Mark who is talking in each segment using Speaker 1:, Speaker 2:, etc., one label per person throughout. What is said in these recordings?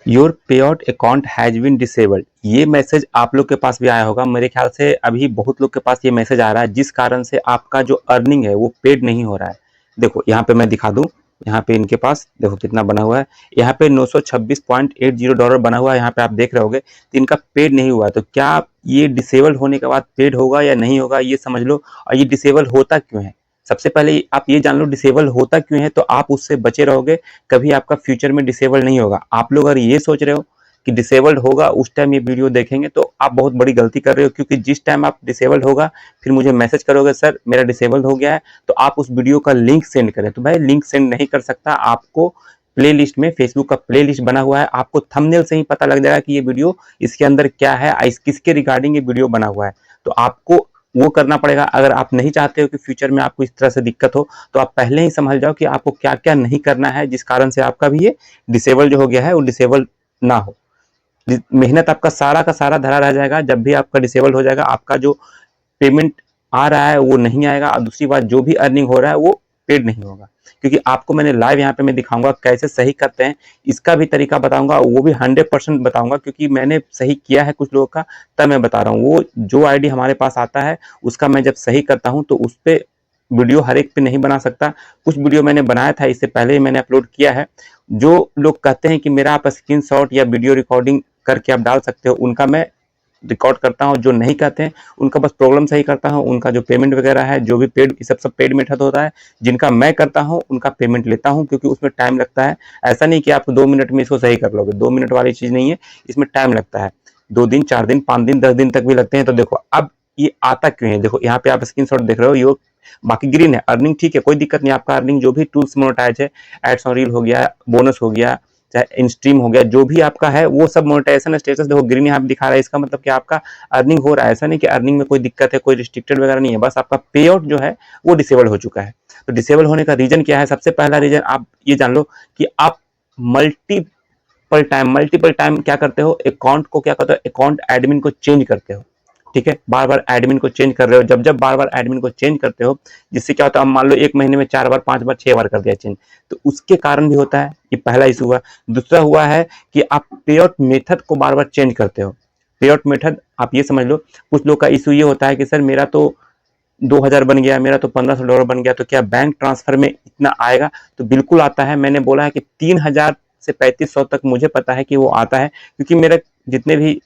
Speaker 1: Your payout account has been disabled. ये message आप लोग के पास भी आया होगा, मेरे ख्याल से अभी बहुत लोग के पास ये मैसेज आ रहा है, जिस कारण से आपका जो अर्निंग है वो पेड नहीं हो रहा है। देखो यहाँ पे मैं दिखा दूं, यहाँ पे इनके पास देखो कितना बना हुआ है, यहाँ पे $926.80 बना हुआ है, यहाँ पे आप देख रहे होगे, तो इनका पेड नहीं हुआ है। तो क्या ये डिसेबल होने के बाद पेड होगा या नहीं होगा, ये समझ लो। और ये डिसेबल होता क्यों है, सबसे पहले आप ये जान लो डिसेबल होता क्यों है, तो आप उससे बचे रहोगे, कभी आपका फ्यूचर में डिसेबल नहीं होगा। आप लोग अगर ये सोच रहे हो कि डिसेबल्ड होगा उस टाइम ये वीडियो देखेंगे, तो आप बहुत बड़ी गलती कर रहे हो, क्योंकि जिस टाइम आप डिसेबल्ड होगा फिर मुझे मैसेज करोगे सर मेरा डिसेबल्ड हो गया है, तो आप उस वीडियो का लिंक सेंड करें। तो भाई लिंक सेंड नहीं कर सकता, आपको प्लेलिस्ट में फेसबुक का प्लेलिस्ट बना हुआ है, आपको थंबनेल से ही पता लग जाएगा कि ये वीडियो इसके अंदर क्या है, किसके रिगार्डिंग ये वीडियो बना हुआ है। तो आपको वो करना पड़ेगा। अगर आप नहीं चाहते हो कि फ्यूचर में आपको इस तरह से दिक्कत हो, तो आप पहले ही समझ जाओ कि आपको क्या क्या नहीं करना है, जिस कारण से आपका भी ये डिसेबल जो हो गया है वो डिसेबल ना हो। मेहनत आपका सारा का सारा धरा रह जाएगा, जब भी आपका डिसेबल हो जाएगा आपका जो पेमेंट आ रहा है वो नहीं आएगा, और दूसरी बात जो भी अर्निंग हो रहा है वो पेड नहीं होगा। क्योंकि आपको मैंने लाइव यहाँ पे मैं दिखाऊंगा कैसे सही करते हैं, इसका भी तरीका बताऊंगा, वो भी 100% बताऊंगा, क्योंकि मैंने सही किया है कुछ लोगों का, तब मैं बता रहा हूँ। वो जो आईडी हमारे पास आता है उसका मैं जब सही करता हूँ तो उस पर वीडियो हर एक पे नहीं बना सकता। कुछ वीडियो मैंने बनाया था, इससे पहले ही मैंने अपलोड किया है। जो लोग कहते हैं कि मेरा आप स्क्रीनशॉट या वीडियो रिकॉर्डिंग करके आप डाल सकते हो, उनका मैं रिकॉर्ड करता हूँ। जो नहीं कहते हैं उनका बस प्रॉब्लम सही करता हूँ, उनका जो पेमेंट वगैरह है जो भी पेड, सब पेड मेथड होता है। जिनका मैं करता हूँ उनका पेमेंट लेता हूँ, क्योंकि उसमें टाइम लगता है। ऐसा नहीं कि आप 2 मिनट में इसको सही कर लोगे, 2 मिनट वाली चीज़ नहीं है, इसमें टाइम लगता है। 2 दिन, 4 दिन, 5 दिन, 10 दिन तक भी लगते हैं। तो देखो अब ये आता क्यों है, देखो यहाँ पे आप स्क्रीनशॉट देख रहे हो, ये बाकी ग्रीन है, अर्निंग ठीक है, कोई दिक्कत नहीं। आपका अर्निंग जो भी टूल्स मोनेटाइज है, एड्स ऑन रील हो गया, बोनस हो गया, चाहे इनस्ट्रीम हो गया, जो भी आपका है वो सब मोनेटाइजेशन स्टेटस देखो ग्रीन यहाँ पे दिखा रहा है। इसका मतलब कि आपका अर्निंग हो रहा है, ऐसा नहीं कि अर्निंग में कोई दिक्कत है, कोई रिस्ट्रिक्टेड वगैरह नहीं है, बस आपका पे आउट जो है वो डिसेबल हो चुका है। तो डिसेबल होने का रीजन क्या है, सबसे पहला रीजन आप ये जान लो कि आप मल्टीपल टाइम क्या करते हो, अकाउंट को क्या करते हो, अकाउंट एडमिन को चेंज करते हो। ठीक है, बार बार एडमिन को चेंज कर रहे हो, जब बार बार एडमिन को चेंज करते हो, जिससे क्या होता है, मान लो एक महीने में 4 बार, 5 बार, 6 बार कर दिया चेंज, तो उसके कारण भी होता है। ये पहला इशू हुआ। दूसरा हुआ है कि आप पे आउट मेथड को बार बार चेंज करते हो। पे आउट मेथड आप ये समझ लो, कुछ लोग का इशू ये होता है कि सर मेरा तो 2000 बन गया, मेरा तो $1500 बन गया, तो क्या बैंक ट्रांसफर में इतना आएगा? तो बिल्कुल आता है। मैंने बोला है कि 3000 से 3500 तक मुझे पता है कि वो आता है, क्योंकि मेरे जितने भी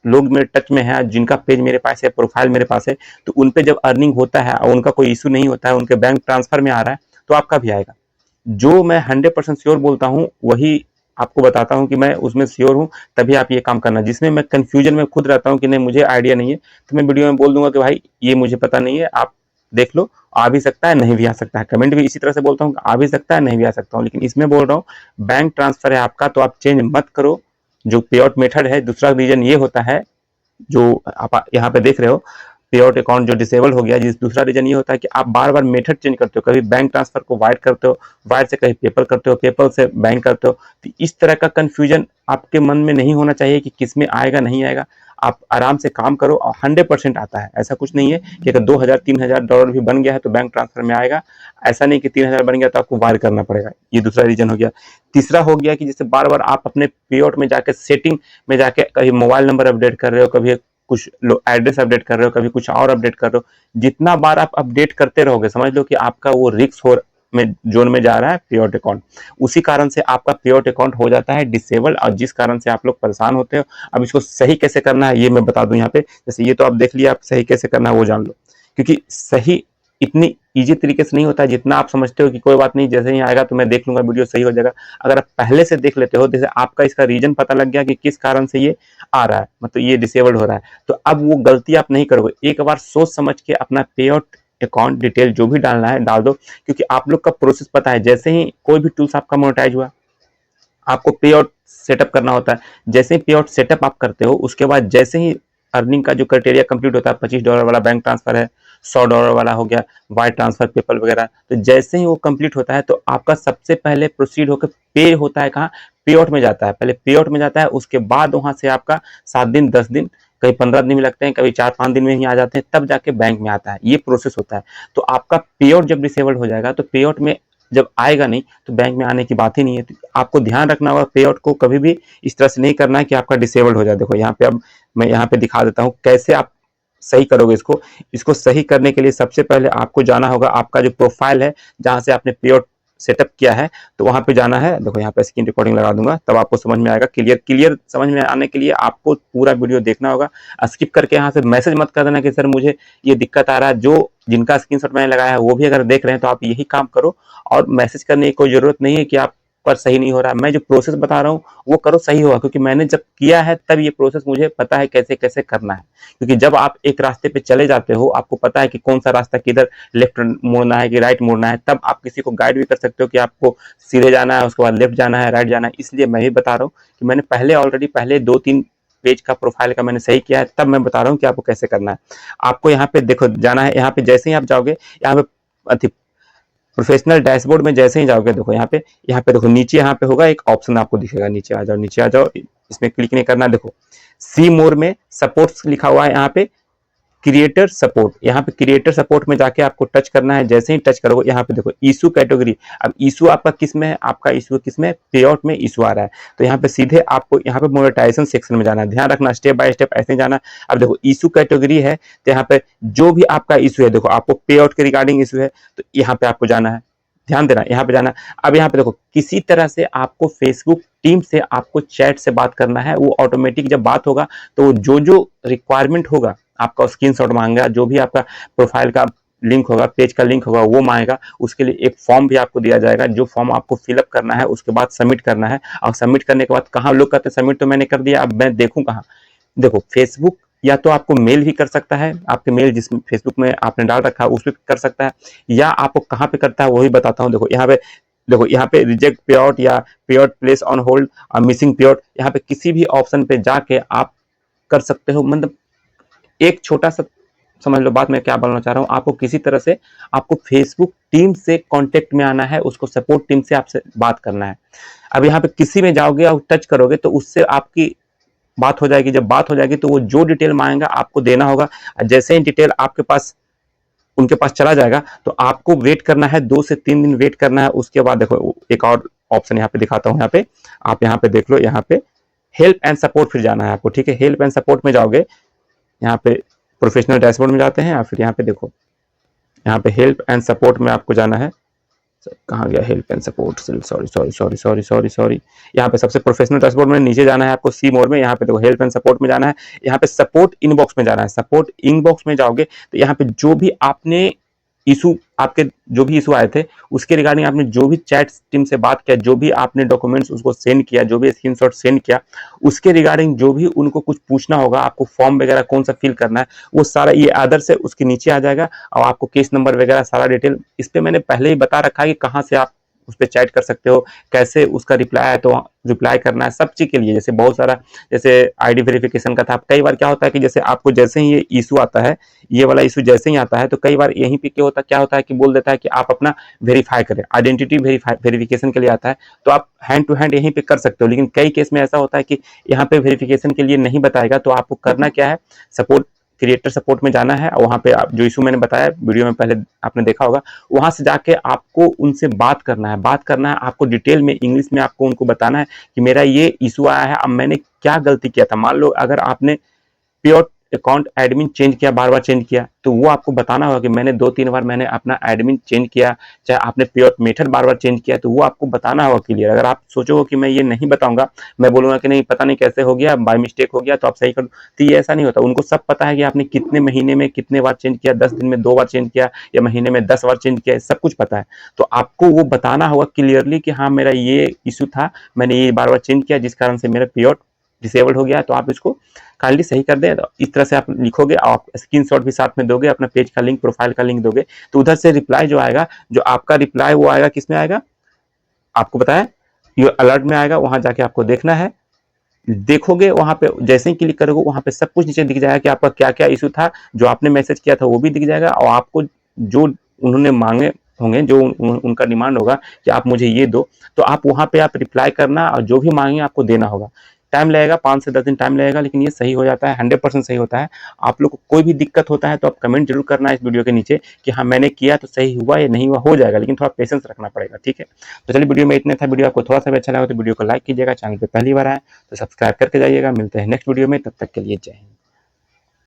Speaker 1: लोग मेरे टच में है, जिनका पेज मेरे पास है, प्रोफाइल मेरे पास है, तो उन पे जब अर्निंग होता है और उनका कोई इशू नहीं होता है, उनके बैंक ट्रांसफर में आ रहा है, तो आपका भी आएगा। जो मैं 100% श्योर बोलता हूँ वही आपको बताता हूँ कि मैं उसमें श्योर हूँ, तभी आप ये काम करना। जिसमें मैं कंफ्यूजन में खुद रहता हूँ कि नहीं मुझे आइडिया नहीं है, तो मैं वीडियो में बोल दूंगा कि भाई ये मुझे पता नहीं है, आप देख लो, आ भी सकता है नहीं भी आ सकता है। कमेंट भी इसी तरह से बोलता हूँ, आ भी सकता है नहीं भी आ सकता हूँ, लेकिन इसमें बोल रहा हूँ बैंक ट्रांसफर है आपका, तो आप चेंज मत करो, जो पे आउट मेथड है। दूसरा रीजन ये होता है, जो आप यहाँ पे देख रहे हो, पे आउट अकाउंट जो डिसेबल हो गया, जिस दूसरा रीजन ये होता है कि आप बार बार मेथड चेंज करते हो, कभी बैंक ट्रांसफर को वायर करते हो, वायर से कहीं पेपर करते हो, पेपर से बैंक करते हो। तो इस तरह का कंफ्यूजन आपके मन में नहीं होना चाहिए कि किस में आएगा नहीं आएगा। आप आराम से काम करो और 100% आता है। ऐसा कुछ नहीं है कि अगर $2000-3000 भी बन गया है तो बैंक ट्रांसफर में आएगा। ऐसा नहीं कि 3000 बन गया तो आपको वायर करना पड़ेगा। ये दूसरा रीजन हो गया। तीसरा हो गया कि जैसे बार बार आप अपने पे आउट में जाके सेटिंग में जाके कभी मोबाइल नंबर अपडेट कर रहे हो, कभी कुछ एड्रेस अपडेट कर रहे हो, कभी कुछ और अपडेट कर रहे हो। जितना बार आप अपडेट करते रहोगे, समझ लो कि आपका वो रिस्क हो में जोन में जा रहा है पे आउट अकाउंट। उसी कारण से आपका पे आउट अकाउंट हो जाता है डिसेबल, और जिस कारण से आप लोग परेशान होते हो। अब इसको सही कैसे करना है ये मैं बता दूं यहाँ पे। जैसे ये तो आप देख लिया, आप सही कैसे करना है वो जान लो, क्योंकि सही इतनी इजी तरीके से नहीं होता है जितना आप समझते हो कि कोई बात नहीं, जैसे ही आएगा तो मैं देख लूंगा, वीडियो सही हो जाएगा। अगर आप पहले से देख लेते हो, जैसे आपका इसका रीजन पता लग गया कि किस कारण से ये आ रहा है, मतलब ये डिसेबल्ड हो रहा है, तो अब वो गलती आप नहीं करोगे। एक बार सोच समझ के अपना पे आउट अकाउंट डिटेल जो भी डालना है डाल दो, क्योंकि आप लोग का प्रोसेस पता है। जैसे ही कोई भी टूल्स आपका मोनेटाइज हुआ, आपको पे आउट सेटअप करना होता है। जैसे ही पे आउट सेटअप आप करते हो, उसके बाद जैसे ही अर्निंग का जो क्राइटेरिया कंप्लीट होता है, $25 वाला बैंक ट्रांसफर है, $100 वाला हो गया वायर ट्रांसफर, पेपल वगैरह, तो जैसे ही वो कंप्लीट होता है तो आपका सबसे पहले प्रोसीड होकर पे होता है कहाँ, पे आउट में जाता है। पहले पे आउट में जाता है, उसके बाद वहां से आपका 7 दिन, 10 दिन, कहीं 15 दिन भी लगते हैं, कभी 4-5 दिन में ही आ जाते हैं, तब जाके बैंक में आता है। ये प्रोसेस होता है। तो आपका पे आउट जब डिसेबल्ड हो जाएगा तो पे आउट में जब आएगा नहीं तो बैंक में आने की बात ही नहीं है। तो आपको ध्यान रखना होगा, पे आउट को कभी भी इस तरह से नहीं करना है कि आपका डिसेबल्ड हो जाए। देखो यहाँ पे अब मैं यहाँ पे दिखा देता हूँ कैसे आप सही करोगे इसको। इसको सही करने के लिए सबसे पहले आपको जाना होगा, आपका जो प्रोफाइल है जहां से आपने पे आउट सेटअप किया है, तो वहां पे जाना है। देखो यहाँ पे स्क्रीन रिकॉर्डिंग लगा दूंगा, तब आपको समझ में आएगा। क्लियर समझ में आने के लिए आपको पूरा वीडियो देखना होगा। स्किप करके यहाँ से मैसेज मत कर देना कि सर मुझे ये दिक्कत आ रहा है। जो जिनका स्क्रीनशॉट मैंने लगाया है वो भी अगर देख रहे हैं तो आप यही काम करो, और मैसेज करने की कोई जरूरत नहीं है कि आप पर सही नहीं हो रहा है। मैं जो प्रोसेस बता रहा हूँ वो करो, सही होगा, क्योंकि मैंने जब किया है तब ये प्रोसेस मुझे पता है कैसे कैसे करना है। क्योंकि जब आप एक रास्ते पे चले जाते हो, आपको पता है कि कौन सा रास्ता किधर लेफ्ट मोड़ना है कि राइट मोड़ना है, तब आप किसी को गाइड भी कर सकते हो कि आपको सीधे जाना है, उसके बाद लेफ्ट जाना है, राइट जाना है। इसलिए मैं भी बता रहा हूँ कि मैंने पहले 2-3 पेज का प्रोफाइल का मैंने सही किया है, तब मैं बता रहा हूँ कि आपको कैसे करना है। आपको यहाँ पे देखो जाना है, यहाँ पे जैसे ही आप जाओगे, यहाँ पे प्रोफेशनल डैशबोर्ड में जैसे ही जाओगे, देखो यहाँ पे देखो नीचे यहाँ पे होगा एक ऑप्शन आपको दिखेगा, नीचे आ जाओ, नीचे आ जाओ, इसमें क्लिक नहीं करना। देखो सी मोर में सपोर्ट्स लिखा हुआ है, यहाँ पे क्रिएटर सपोर्ट, यहाँ पे क्रिएटर सपोर्ट में जाके आपको टच करना है। जैसे ही टच करोगे यहाँ पे देखो इशू कैटेगरी। अब इशू आपका किस में है, आपका इशू किस में, पे आउट में इशू आ रहा है, तो यहाँ पे सीधे आपको यहाँ पे मोनेटाइजेशन सेक्शन में जाना है। ध्यान रखना, स्टेप बाय स्टेप ऐसे जाना। अब देखो इशू कैटेगरी है, तो यहाँ पे जो भी आपका इशू है, देखो आपको पे आउट के रिगार्डिंग इशू है, तो यहाँ पे आपको जाना है, ध्यान देना, यहाँ पे जाना। अब यहाँ पे देखो किसी तरह से आपको फेसबुक टीम से आपको चैट से बात करना है। वो ऑटोमेटिक जब बात होगा तो जो जो रिक्वायरमेंट होगा, आपका स्क्रीनशॉट मांगेगा, जो भी आपका प्रोफाइल का लिंक होगा, पेज का लिंक होगा, वो मांगेगा। उसके लिए एक फॉर्म भी आपको दिया जाएगा, जो फॉर्म आपको फिलअप करना है, उसके बाद सबमिट करना है। और सबमिट करने के बाद कहाँ लोग कहते हैं सबमिट तो मैंने कर दिया, अब मैं देखूं कहाँ। देखो फेसबुक या तो आपको मेल भी कर सकता है, आपके मेल जिस फेसबुक में आपने डाल रखा है उस पर कर सकता है, या आपको कहाँ पे करता है वही बताता हूँ। यहाँ पे रिजेक्ट पे आउट या पे आउट प्लेस ऑन होल्ड और मिसिंग पे आउट, यहाँ पे किसी भी ऑप्शन पे जाके आप कर सकते हो। मतलब एक छोटा सा समझ लो बात मैं क्या बोलना चाह रहा हूँ। आपको किसी तरह से आपको फेसबुक टीम से कांटेक्ट में आना है, उसको सपोर्ट टीम से आपसे बात करना है। अब यहाँ पे किसी में जाओगे और टच करोगे तो उससे आपकी बात हो जाएगी। जब बात हो जाएगी तो वो जो डिटेल मांगेगा आपको देना होगा। जैसे ही डिटेल आपके पास उनके पास चला जाएगा तो आपको वेट करना है, 2 से 3 दिन वेट करना है। उसके बाद देखो एक और ऑप्शन यहाँ पे दिखाता हूँ, यहाँ पे आप यहाँ पे देख लो, यहाँ पे हेल्प एंड सपोर्ट फिर जाना है आपको, ठीक है। हेल्प एंड सपोर्ट में जाओगे, यहाँ पे प्रोफेशनल डैशबोर्ड में जाते हैं, या फिर यहाँ पे देखो, यहाँ पे हेल्प एंड सपोर्ट में आपको जाना है। कहाँ गया हेल्प एंड सपोर्ट, सॉरी, यहाँ पे सबसे प्रोफेशनल डैशबोर्ड में नीचे जाना है आपको, सी मोड में। यहाँ पे देखो हेल्प एंड सपोर्ट में जाना है, यहाँ पे सपोर्ट इनबॉक्स में जाना है। सपोर्ट इनबॉक्स में जाओगे तो यहाँ पे जो भी आपने इशू, आपके जो भी इशू आए थे उसके रिगार्डिंग आपने जो भी चैट टीम से बात किया, जो भी आपने डॉक्यूमेंट्स उसको सेंड किया, जो भी स्क्रीनशॉट सेंड किया, उसके रिगार्डिंग जो भी उनको कुछ पूछना होगा, आपको फॉर्म वगैरह कौन सा फिल करना है, वो सारा ये अदर से उसके नीचे आ जाएगा। और आपको केस नंबर वगैरह सारा डिटेल इस पे मैंने पहले ही बता रखा है कि कहाँ से आप उस पर चैट कर सकते हो, कैसे उसका रिप्लाई है तो रिप्लाई करना है, सब चीज के लिए। जैसे बहुत सारा, जैसे आईडी वेरिफिकेशन का था, कई बार क्या होता है कि जैसे आपको जैसे ही ये इशू आता है, ये वाला इशू जैसे ही आता है, तो कई बार यहीं पे क्या होता है कि बोल देता है कि आप अपना वेरीफाई करें, आइडेंटिटी वेरिफिकेशन के लिए आता है, तो आप हैंड टू हैंड यहीं पे कर सकते हो। लेकिन कई केस में ऐसा होता है कि यहाँ पे वेरिफिकेशन के लिए नहीं बताएगा, तो आपको करना क्या है, सपोर्ट क्रिएटर सपोर्ट में जाना है। और वहाँ पे आप जो इशू मैंने बताया वीडियो में पहले आपने देखा होगा, वहां से जाके आपको उनसे बात करना है। आपको डिटेल में इंग्लिश में आपको उनको बताना है कि मेरा ये इशू आया है, अब मैंने क्या गलती किया था। मान लो अगर आपने प्योर अकाउंट एडमिन चेंज किया, बार बार चेंज किया, तो वो आपको बताना होगा कि मैंने 2-3 बार मैंने अपना एडमिन चेंज किया, चाहे आपने प्योर मेथड बार बार चेंज किया, तो वो आपको बताना होगा क्लियर। अगर आप सोचोगे कि मैं ये नहीं बताऊंगा, मैं बोलूंगा कि नहीं पता नहीं कैसे हो गया, बाय मिस्टेक हो गया तो आप सही कर दो, तो ये ऐसा नहीं होता। उनको सब पता है कि आपने कितने महीने में कितने बार चेंज किया, 10 दिन में 2 बार चेंज किया या महीने में 10 बार चेंज किया, सब कुछ पता है। तो आपको वो बताना होगा क्लियरली कि हाँ मेरा ये इशू था, मैंने ये बार बार चेंज किया जिस कारण से मेरा प्योर डिसेबल्ड हो गया, तो आप इसको काइंडली सही कर दें। तो इस तरह से आप लिखोगे, आप स्क्रीनशॉट भी साथ में दोगे, अपना पेज का लिंक, प्रोफाइल का लिंक दोगे, तो उधर से रिप्लाई जो आएगा, जो आपका रिप्लाई वो आएगा, किस में आएगा आपको बताया, ये अलर्ट में आएगा। वहां जाके आपको देखना है, देखोगे वहां पे जैसे ही क्लिक करोगे वहां पे सब कुछ नीचे दिख जाएगा कि आपका क्या क्या इशू था, जो आपने मैसेज किया था वो भी दिख जाएगा, और आपको जो उन्होंने मांगे होंगे, जो उनका डिमांड होगा कि आप मुझे ये दो, तो आप वहां पे आप रिप्लाई करना और जो भी मांगे आपको देना होगा। टाइम लगेगा, 5 से 10 दिन टाइम लगेगा, लेकिन ये सही हो जाता है, 100% सही होता है। आप लोग को कोई भी दिक्कत होता है तो आप कमेंट जरूर करना इस वीडियो के नीचे कि हाँ मैंने किया तो सही हुआ या नहीं हुआ, हो जाएगा, लेकिन थोड़ा पेशेंस रखना पड़ेगा, ठीक है। तो चलिए वीडियो में इतना था। वीडियो आपको थोड़ा सा भी अच्छा लगा तो वीडियो को लाइक कीजिएगा, चैनल पे पहली बार आए तो सब्सक्राइब करके जाइएगा। मिलते हैं नेक्स्ट वीडियो में, तब तक के लिए जय हिंद।